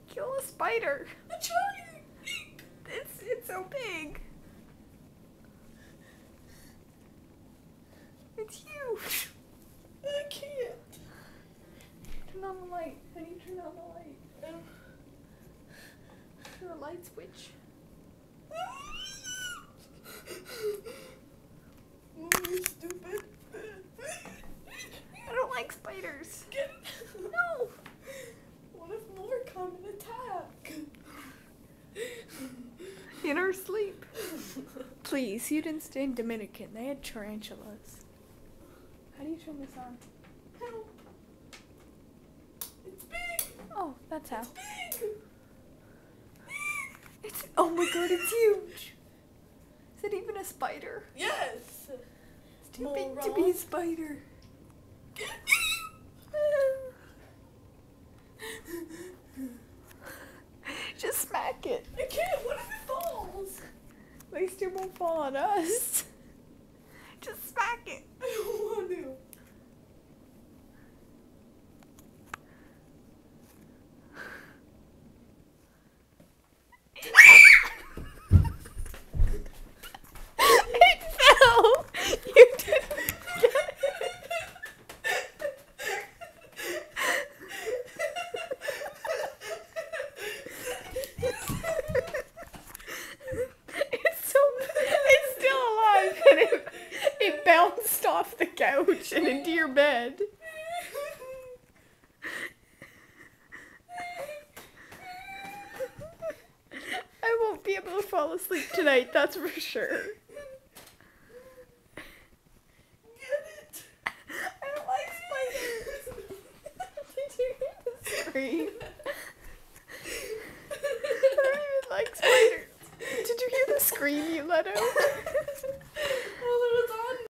Kill a spider. I'm trying. It's so big. It's huge. I can't. Turn on the light. How do you turn on the light? Is there a light switch? You stupid. I don't like spiders. Get No. What if more come and attack? In our sleep. Please, you didn't stay in Dominican. They had tarantulas. How do you turn this on? Help. It's big. Oh, that's how. It's big. Oh my god, it's huge. Is it even a spider? Yes. It's too big to be a spider. Just smack it. I can't. What if it falls? At least it won't fall on us. Just smack it. I don't want to. It fell. You didn't get It's still alive, and it bounced off the couch and into your bed. I won't be able to fall asleep tonight, that's for sure. Get it. I don't like spiders. Did you hear the scream? I don't even like spiders. Did you hear the scream you let out?